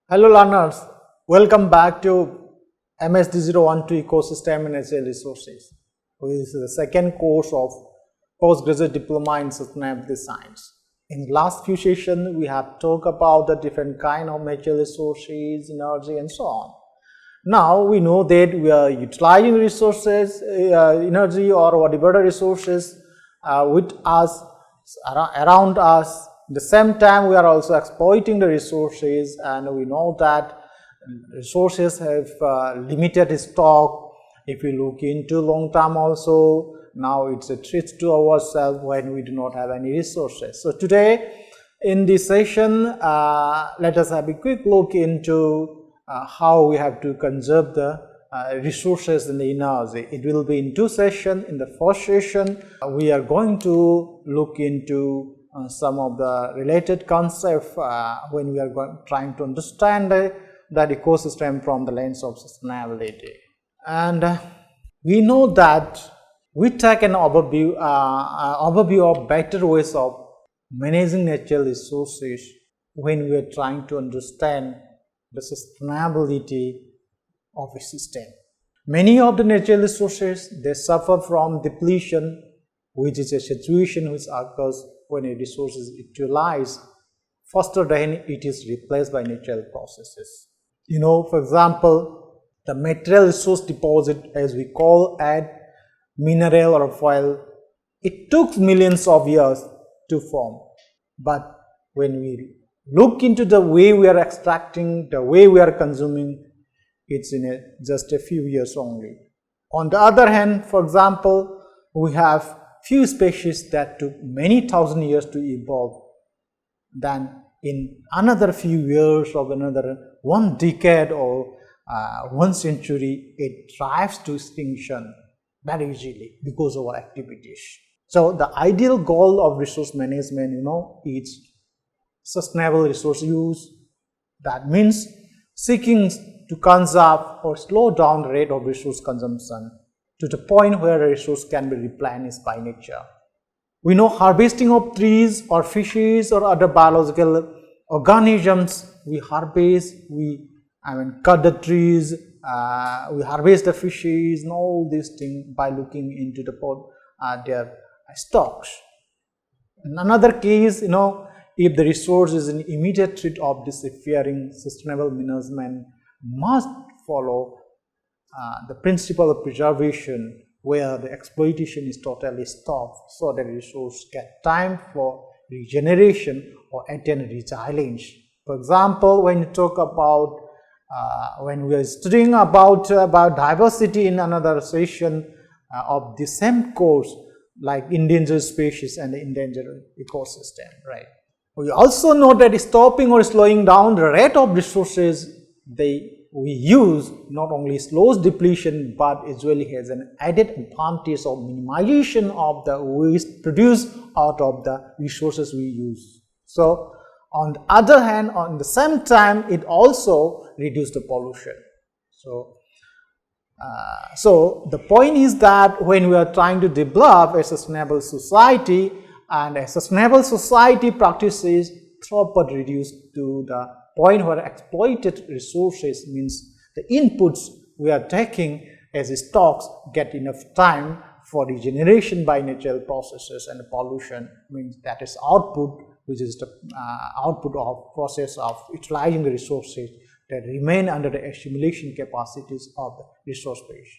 Hello learners, welcome back to MSD012 Ecosystem and Natural Resources. This is the second course of postgraduate diploma in sustainability science. In the last few sessions, we have talked about the different kind of natural resources, energy and so on. Now we know that we are utilizing resources, energy or whatever the resources with us, around us. At the same time, we are also exploiting the resources, and we know that resources have limited stock. If we look into long term also, now it's a threat to ourselves when we do not have any resources. So today in this session, let us have a quick look into how we have to conserve the resources and the energy. It will be in two sessions. In the first session, we are going to look into some of the related concepts when we are trying to understand that ecosystem from the lens of sustainability. And we know that we take an overview of better ways of managing natural resources when we are trying to understand the sustainability of a system. Many of the natural resources, they suffer from depletion, which is a situation which occurs when a resource is utilized faster than it is replaced by natural processes. For example, the material resource deposit, as we call it, mineral or oil, it took millions of years to form. But when we look into the way we are extracting, the way we are consuming, it's in just a few years only. On the other hand, for example, we have few species that took many thousand years to evolve. Then in another few years or another one decade or 1 century, it drives to extinction very easily because of our activities. So the ideal goal of resource management, is sustainable resource use. That means seeking to conserve or slow down the rate of resource consumption to the point where a resource can be replenished by nature. We know harvesting of trees or fishes or other biological organisms, we harvest, cut the trees, we harvest the fishes and all these things by looking into their stocks. In another case, if the resource is in immediate threat of disappearing, sustainable management must follow the principle of preservation, where the exploitation is totally stopped so that resource get time for regeneration or attain resilience. For example, when you talk about when we are studying about diversity in another session of the same course, like endangered species and the endangered ecosystem, right? We also know that stopping or slowing down the rate of resources we use not only slows depletion but usually has an added advantage of minimization of the waste produced out of the resources we use. So on the other hand, on the same time, it also reduces the pollution. So the point is that when we are trying to develop a sustainable society, and a sustainable society practices throughput reduced to the point where exploited resources, means the inputs we are taking as stocks get enough time for regeneration by natural processes, and pollution means that is output, which is the output of process of utilizing the resources that remain under the accumulation capacities of the resource base.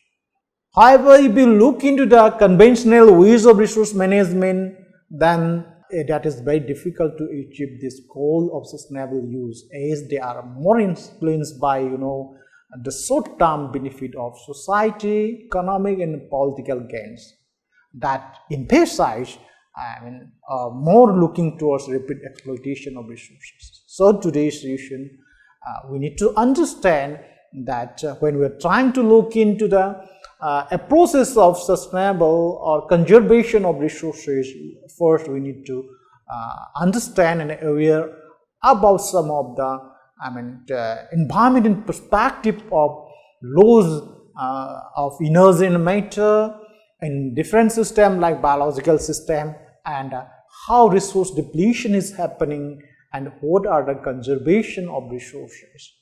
However, if you look into the conventional ways of resource management, then that is very difficult to achieve this goal of sustainable use, as they are more influenced by the short-term benefit of society, economic and political gains that emphasize more looking towards rapid exploitation of resources. So today's session, we need to understand that when we are trying to look into a process of sustainable or conservation of resources, first we need to understand and aware about some of the environmental perspective of laws of energy and matter in different systems like biological system, and how resource depletion is happening and what are the conservation of resources.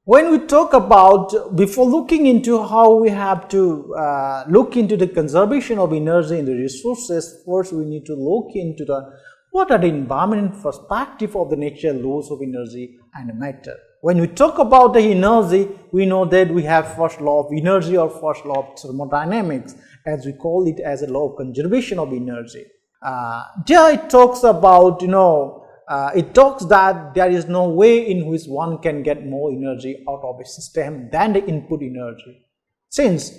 When we talk about, before looking into how we have to look into the conservation of energy in the resources, first we need to look into what are the environment perspective of the natural laws of energy and matter. When we talk about the energy, we know that we have first law of energy or first law of thermodynamics, as we call it as a law of conservation of energy. There it talks about, it talks that there is no way in which one can get more energy out of a system than the input energy. Since,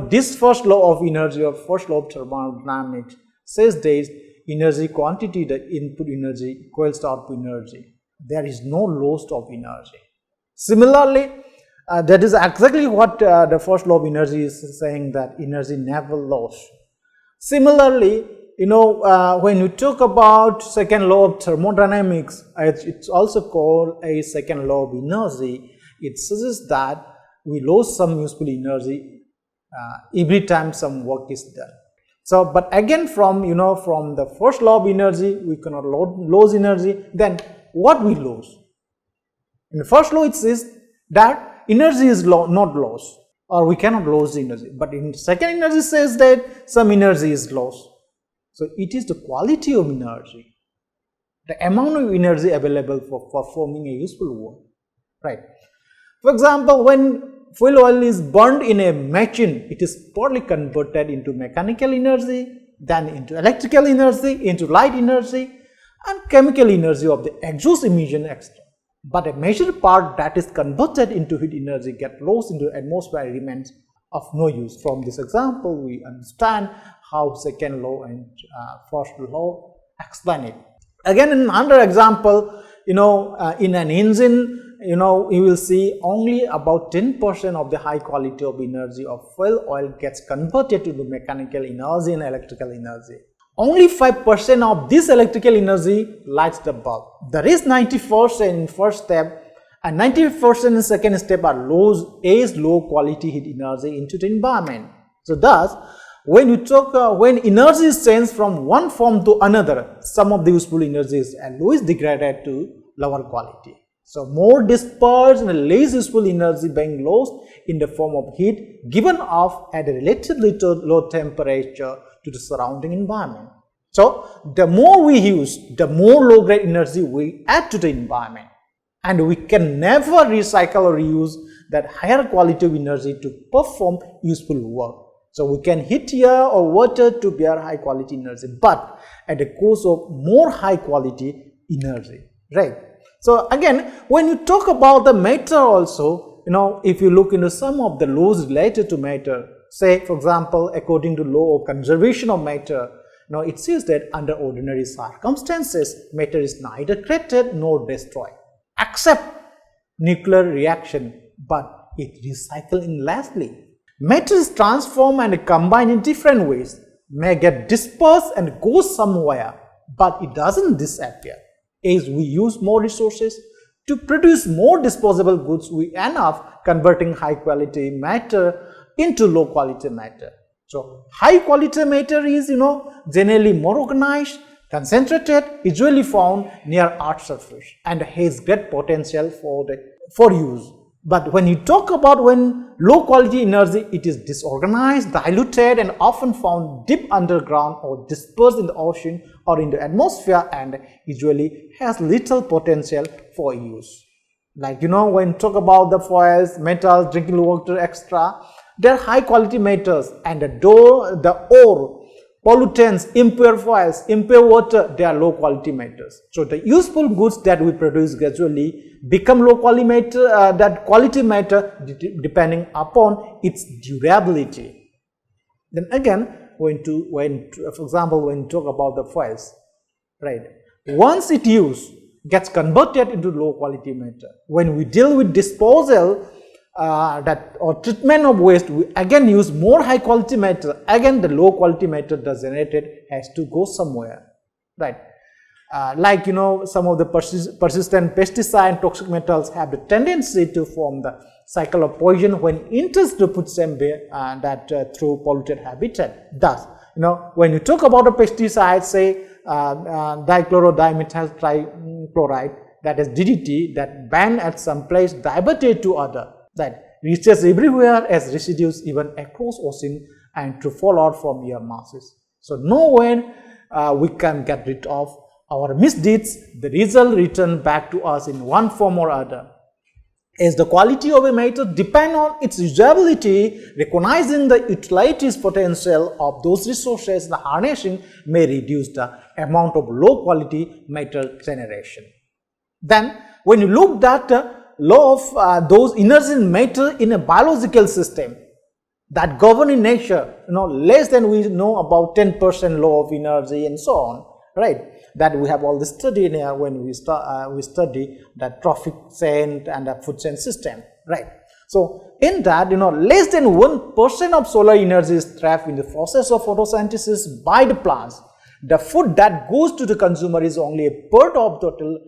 this first law of energy or first law of thermodynamics says that energy quantity, the input energy equals to output energy. There is no loss of energy. Similarly, that is exactly what the first law of energy is saying, that energy never lost. Similarly, when we talk about second law of thermodynamics, it's also called a second law of energy. It suggests that we lose some useful energy every time some work is done. So, but again, from the first law of energy, we cannot lose energy. Then what we lose? In the first law, it says that energy is not lost, or we cannot lose energy. But in second energy says that some energy is lost. So, it is the quality of energy, the amount of energy available for performing a useful work, right? For example, when fuel oil is burned in a machine, it is partly converted into mechanical energy, then into electrical energy, into light energy, and chemical energy of the exhaust emission extra. But a major part that is converted into heat energy gets lost into the atmosphere and remains of no use. From this example, we understand how second law and first law explain it. Again, in another example, in an engine, you will see only about 10% of the high quality of energy of fuel oil gets converted into mechanical energy and electrical energy. Only 5% of this electrical energy lights the bulb. There is 90% in first step and 90% in second step are low quality heat energy into the environment. So thus, when energy is changed from one form to another, some of the useful energy is always degraded to lower quality. So more dispersed and less useful energy being lost in the form of heat given off at a relatively low temperature to the surrounding environment. So the more we use, the more low grade energy we add to the environment, and we can never recycle or reuse that higher quality of energy to perform useful work. So we can heat air or water to bear high quality energy, but at the cost of more high quality energy, right? So again, when you talk about the matter also, if you look into some of the laws related to matter, say for example, according to law of conservation of matter, it says that under ordinary circumstances, matter is neither created nor destroyed, except nuclear reaction, but it recycles endlessly. Matter is transformed and combined in different ways, may get dispersed and go somewhere, but it doesn't disappear. As we use more resources to produce more disposable goods, we end up converting high quality matter into low quality matter. So high quality matter is generally more organized, concentrated, usually found near earth's surface, and has great potential for use. But when you talk about when low quality energy, it is disorganized, diluted, and often found deep underground or dispersed in the ocean or in the atmosphere, and usually has little potential for use. Like when you talk about the foils, metals, drinking water, etc., they are high quality matters, and the ore, pollutants, impure foils, impure water, they are low quality matters. So the useful goods that we produce gradually become low quality matter, that quality matter depending upon its durability. Then again, for example, when you talk about the foils, right? Once it used, gets converted into low quality matter. When we deal with disposal or treatment of waste, we again use more high quality matter. Again, the low quality matter that's generated has to go somewhere, right? Like some of the persistent pesticide and toxic metals have the tendency to form the cycle of poison when introduced to put them through polluted habitat. Thus, when you talk about a pesticide, say dichlorodimethyl chloride, that is DDT, that band at some place diverted to other, that reaches everywhere as residues even across ocean and to fall out from air masses. So nowhere we can get rid of our misdeeds, the result return back to us in one form or other. As the quality of a matter depends on its usability, recognizing the utilities potential of those resources, the harnessing may reduce the amount of low quality matter generation. Then, when you look at the law of those energy in matter in a biological system that govern in nature, less than we know about 10% law of energy and so on, right? That we have all this study in here when we study the trophic chain and the food chain system, right? So in that, less than 1% of solar energy is trapped in the process of photosynthesis by the plants. The food that goes to the consumer is only a part of total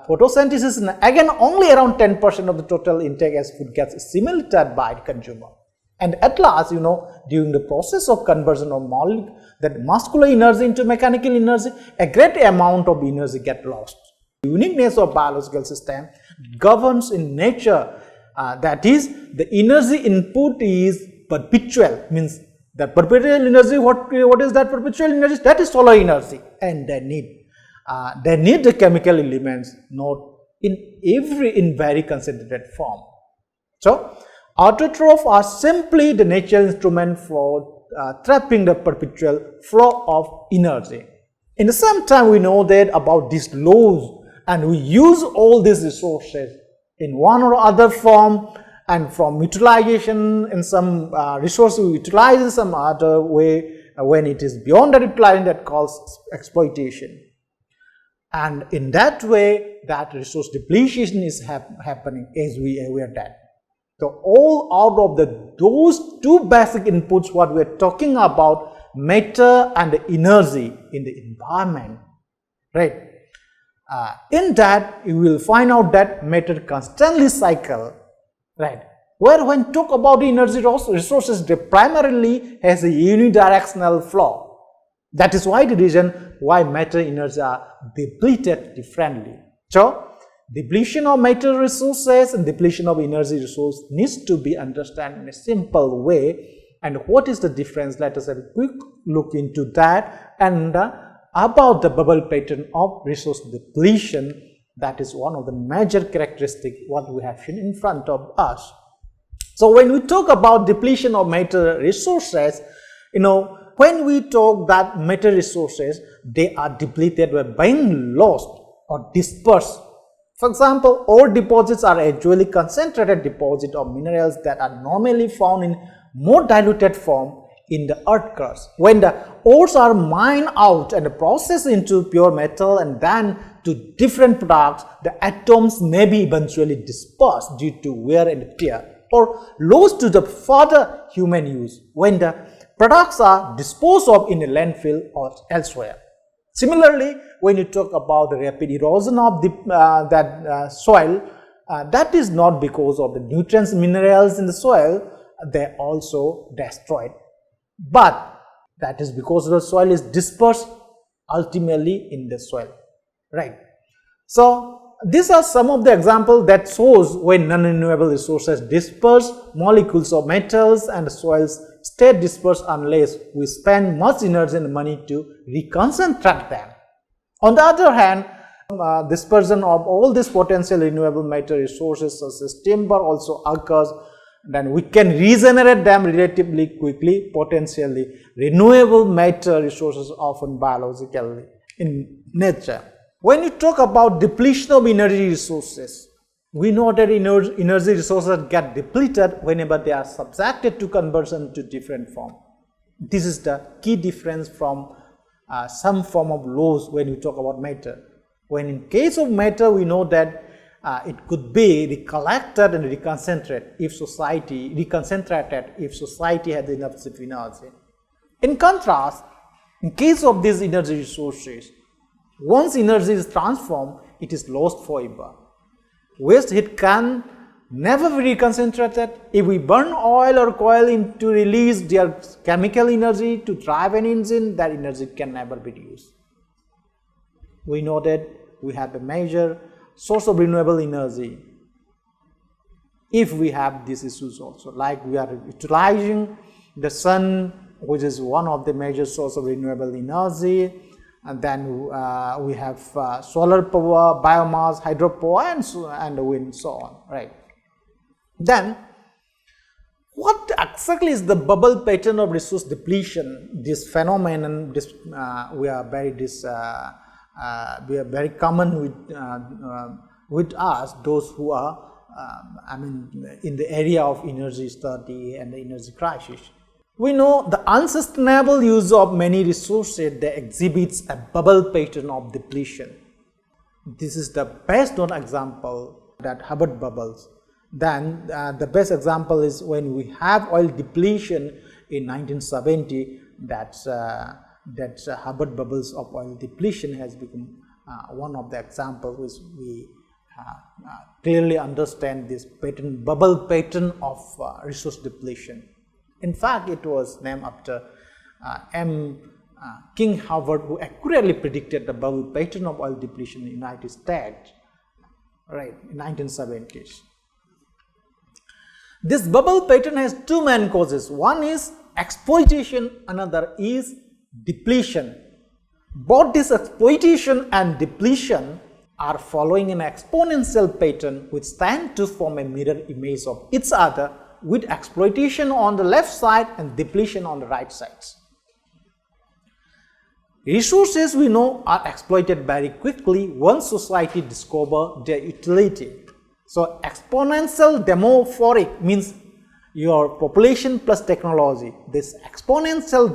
photosynthesis, and again only around 10% of the total intake as food gets assimilated by the consumer. And at last, during the process of conversion of molecule, that muscular energy into mechanical energy, a great amount of energy gets lost. The uniqueness of biological system governs in nature, that is, the energy input is perpetual, means the perpetual energy, what is that perpetual energy? That is solar energy, and they need the chemical elements not in very concentrated form. So autotrophs are simply the natural instrument for trapping the perpetual flow of energy. In the same time, we know that about these laws, and we use all these resources in one or other form, and from utilization in some resource we utilize in some other way when it is beyond the utilization, that calls exploitation. And in that way, that resource depletion is happening as we are dead. So all out of those two basic inputs, what we are talking about, matter and energy in the environment, right? In that, you will find out that matter constantly cycle, right? Where when talk about the energy resources, they primarily has a unidirectional flow. That is why the reason why matter energy are depleted differently. So depletion of matter resources and depletion of energy resource needs to be understood in a simple way. And what is the difference? Let us have a quick look into that, and about the bubble pattern of resource depletion. That is one of the major characteristics what we have seen in front of us. So when we talk about depletion of matter resources, when we talk that matter resources, they are depleted by being lost or dispersed. For example, ore deposits are actually concentrated deposits of minerals that are normally found in more diluted form in the earth crust. When the ores are mined out and processed into pure metal and then to different products, the atoms may be eventually dispersed due to wear and tear or lost to the further human use when the products are disposed of in a landfill or elsewhere. Similarly, when you talk about the rapid erosion of soil, that is not because of the nutrients, minerals in the soil, they are also destroyed, but that is because the soil is dispersed ultimately in the soil, right? So these are some of the examples that shows when non-renewable resources disperse molecules of metals and soils stay dispersed unless we spend much energy and money to reconcentrate them. On the other hand, dispersion of all these potential renewable matter resources such as timber also occurs, then we can regenerate them relatively quickly. Potentially renewable matter resources often biologically in nature. When you talk about depletion of energy resources, we know that energy resources get depleted whenever they are subjected to conversion to different form. This is the key difference from some form of laws when we talk about matter. When in case of matter, we know that it could be recollected and reconcentrated if society had enough energy. In contrast, in case of these energy resources, once energy is transformed, it is lost forever. Waste heat can never be reconcentrated. If we burn oil or coal to release their chemical energy to drive an engine, that energy can never be used. We know that we have a major source of renewable energy. If we have these issues also, like we are utilizing the sun, which is one of the major source of renewable energy, and then we have solar power, biomass, hydropower, and wind, so on, right? Then, what exactly is the bubble pattern of resource depletion? This phenomenon, we are very common with us, those who are in the area of energy study and the energy crisis. We know the unsustainable use of many resources that exhibits a bubble pattern of depletion. This is the best known example, that Hubbard bubbles. Then the best example is when we have oil depletion in 1970. That's Hubbard bubbles of oil depletion has become one of the examples which we clearly understand this pattern, bubble pattern of resource depletion. In fact, it was named after King Hubbard, who accurately predicted the bubble pattern of oil depletion in the United States, right, in 1970s. This bubble pattern has two main causes. One is exploitation, another is depletion. Both this exploitation and depletion are following an exponential pattern which tend to form a mirror image of each other, with exploitation on the left side and depletion on the right sides. Resources, we know, are exploited very quickly once society discovers their utility. So, exponential demographic means your population plus technology. This exponential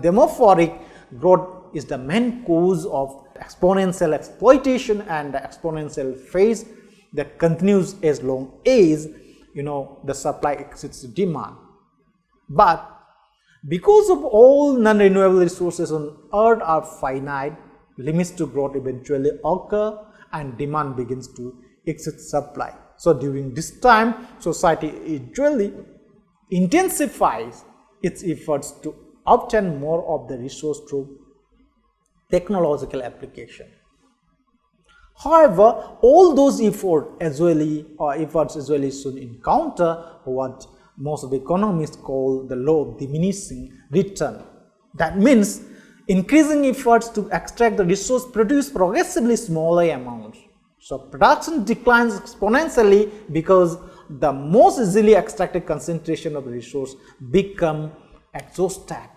demographic growth is the main cause of exponential exploitation and the exponential phase that continues as long as the supply exceeds the demand. But because of all non-renewable resources on earth are finite, limits to growth eventually occur and demand begins to exceed supply. So during this time, society usually intensifies its efforts to obtain more of the resource through technological application. However, all those efforts usually soon encounter what most of the economists call the low diminishing return. That means increasing efforts to extract the resource produce progressively smaller amounts. So production declines exponentially because the most easily extracted concentration of the resource become exhausted.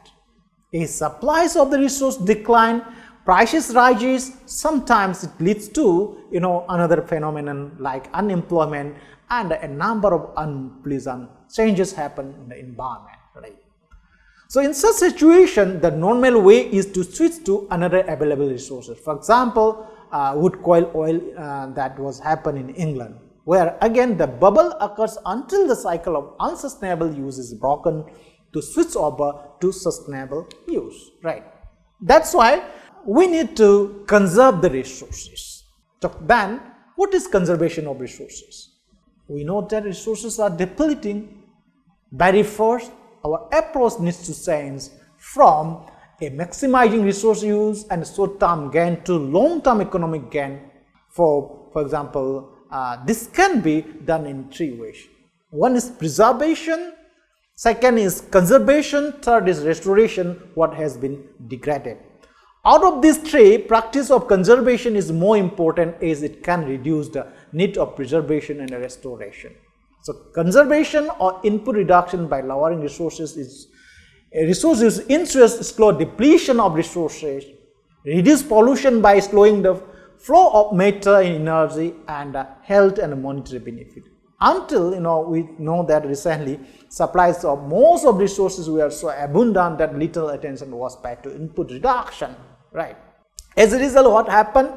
As supplies of the resource decline, prices rises. Sometimes it leads to another phenomenon like unemployment, and a number of unpleasant changes happen in the environment, right? So in such situation, the normal way is to switch to another available resources. For example, wood coil oil that was happened in England, where again the bubble occurs until the cycle of unsustainable use is broken to switch over to sustainable use, right? That's why we need to conserve the resources. So then, what is conservation of resources? We know that resources are depleting. Very first, our approach needs to change from a maximizing resource use and short-term gain to long-term economic gain. For example, this can be done in three ways. One is preservation, second is conservation, third is restoration, what has been degraded. Out of these three, practice of conservation is more important as it can reduce the need of preservation and restoration. So conservation or input reduction by lowering resources is resources ensures slow depletion of resources, reduce pollution by slowing the flow of matter and energy, and health and monetary benefit. Until we know that recently supplies of most of resources were so abundant that little attention was paid to input reduction, right? As a result, what happened?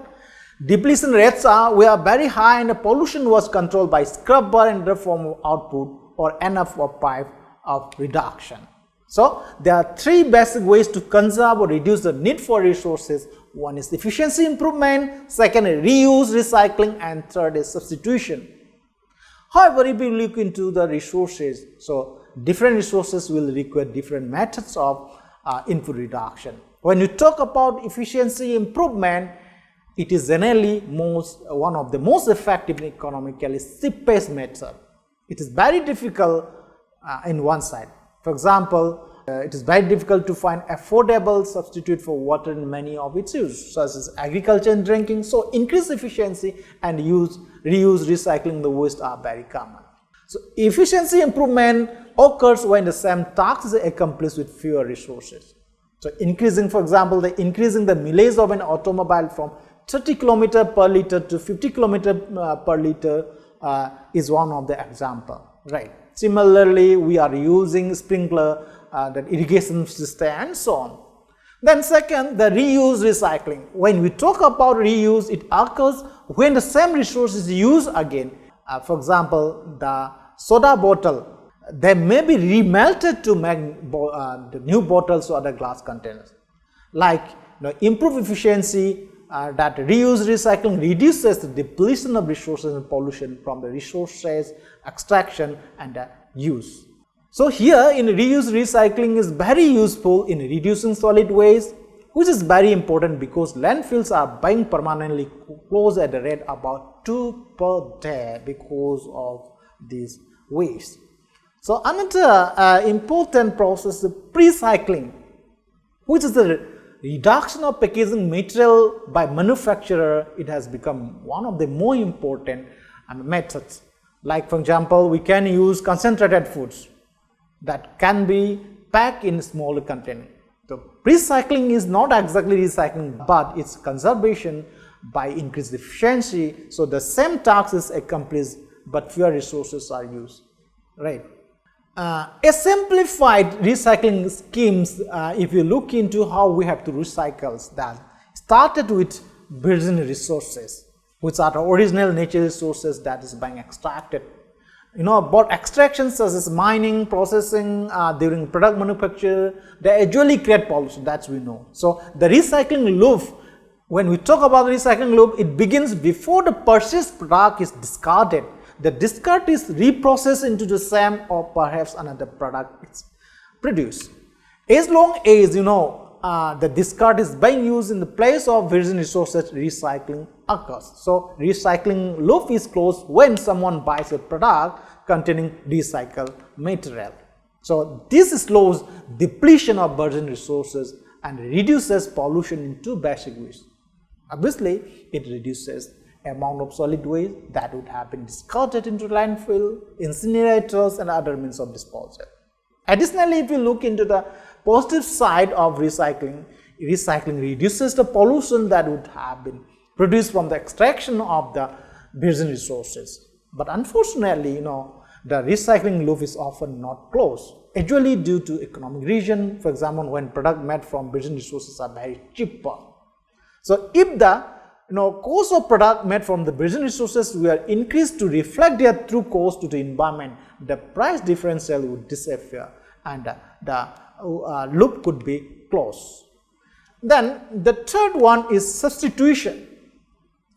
Depletion rates were very high and the pollution was controlled by scrubber and other form of output or enough of pipe of reduction. So there are three basic ways to conserve or reduce the need for resources. One is efficiency improvement, second is reuse, recycling, and third is substitution. However, if we look into the resources, so different resources will require different methods of input reduction. When you talk about efficiency improvement, it is generally one of the most effective and economically cheapest method. It is very difficult in one side. For example, it is very difficult to find affordable substitute for water in many of its use, such as agriculture and drinking. So increased efficiency and reuse, recycling the waste are very common. So efficiency improvement occurs when the same task is accomplished with fewer resources. So increasing, for example, increasing the mileage of an automobile from 30 km per liter to 50 km per liter is one of the example, right? Similarly, we are using sprinkler, the irrigation system and so on. Then second, the reuse recycling. When we talk about reuse, it occurs when the same resource is used again. For example, the soda bottle, they may be remelted to make the new bottles or other glass containers. Like improve efficiency, that reuse recycling reduces the depletion of resources and pollution from the resources extraction and use. So here in reuse recycling is very useful in reducing solid waste, which is very important because landfills are being permanently closed at the rate about 2 per day because of this waste. So another important process is pre-cycling, which is the reduction of packaging material by manufacturer. It has become one of the more important methods. Like for example, we can use concentrated foods that can be packed in smaller container. So recycling is not exactly recycling, but it's conservation by increased efficiency. So the same task is accomplished, but fewer resources are used, right? A simplified recycling schemes, if you look into how we have to recycle that, started with virgin resources, which are the original natural resources that is being extracted. About extractions such as mining, processing, during product manufacture, they usually create pollution, that we know. So the recycling loop, when we talk about the recycling loop, it begins before the purchased product is discarded. The discard is reprocessed into the same or perhaps another product is produced. As long as the discard is being used in the place of virgin resources, recycling occurs. So recycling loop is closed when someone buys a product containing recycled material. So this slows depletion of virgin resources and reduces pollution in two basic ways. Obviously, it reduces amount of solid waste that would have been discarded into landfill, incinerators and other means of disposal. Additionally, if you look into the positive side of recycling, recycling reduces the pollution that would have been produced from the extraction of the virgin resources. But unfortunately, the recycling loop is often not closed, usually due to economic reason. For example, when products made from virgin resources are very cheaper. So if the cost of product made from the virgin resources were increased to reflect their true cost to the environment, the price differential would disappear and the loop could be closed. Then the third one is substitution.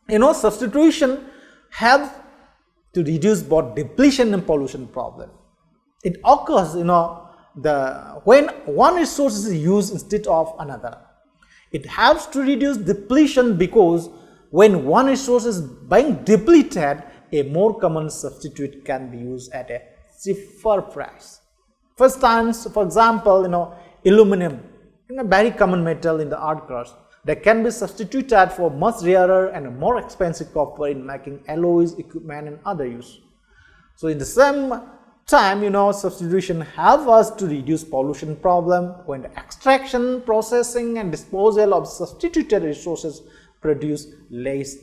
Substitution helps to reduce both depletion and pollution problem. It occurs, when one resource is used instead of another. It helps to reduce depletion because when one resource is being depleted, a more common substitute can be used at a cheaper price. For example, aluminum, a very common metal in the art crust, that can be substituted for much rarer and more expensive copper in making alloys, equipment and other use. So in the same time, substitution helps us to reduce pollution problem when the extraction, processing and disposal of substituted resources produce less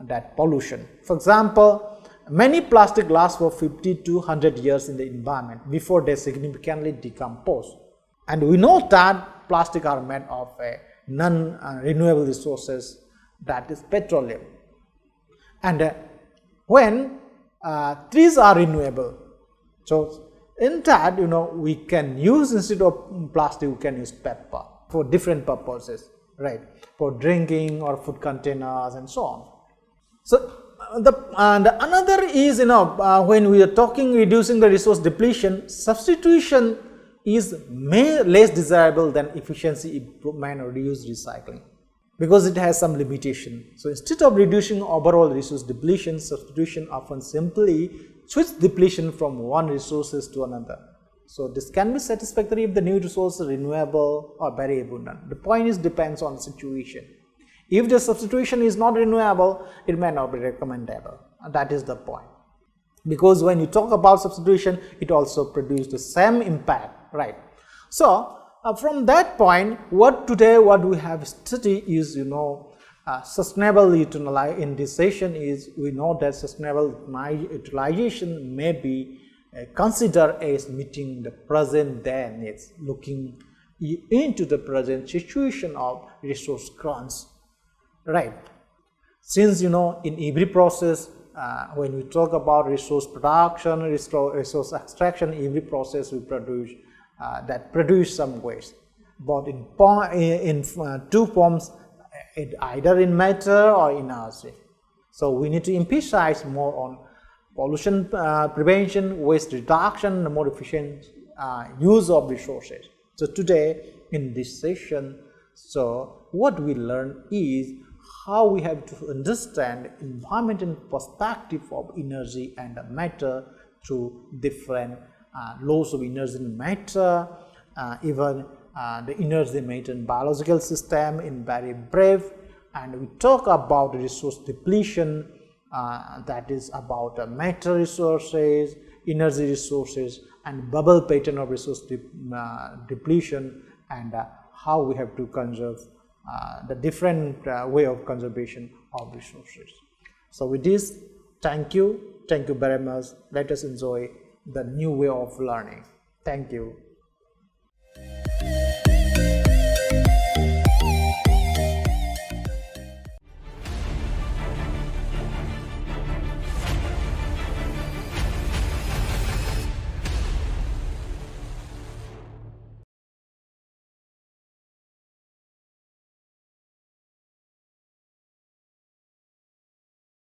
that pollution. For example, many plastic last for 50 to 100 years in the environment before they significantly decompose. And we know that plastic are made of a non-renewable resources, that is petroleum. And when trees are renewable, so in that, we can use, instead of plastic, we can use paper for different purposes, right? For drinking or food containers and so on. So another is, when we are talking reducing the resource depletion, substitution is less desirable than efficiency improvement or reuse recycling. because it has some limitation. So instead of reducing overall resource depletion, substitution often simply switch depletion from one resources to another. So this can be satisfactory if the new resource is renewable or very abundant. The point is depends on the situation. If the substitution is not renewable, it may not be recommendable. And that is the point. Because when you talk about substitution, it also produces the same impact, right? So from that point, what we have studied is, sustainable utilization. In this session is, we know that sustainable utilization may be considered as meeting the present day needs, looking into the present situation of resource crunch, right? Since in every process, when we talk about resource production, resource extraction, every process we produce that produce some waste, but in two forms, either in matter or in energy. So we need to emphasize more on pollution prevention, waste reduction, the more efficient use of resources. So today in this session, so what we learn is how we have to understand environmental perspective of energy and matter through different laws of energy and matter, even the energy matter in biological system in very brief, and we talk about resource depletion, that is about matter resources, energy resources, and bubble pattern of resource depletion, and how we have to conserve the different way of conservation of resources. So with this, thank you very much. Let us enjoy the new way of learning. Thank you.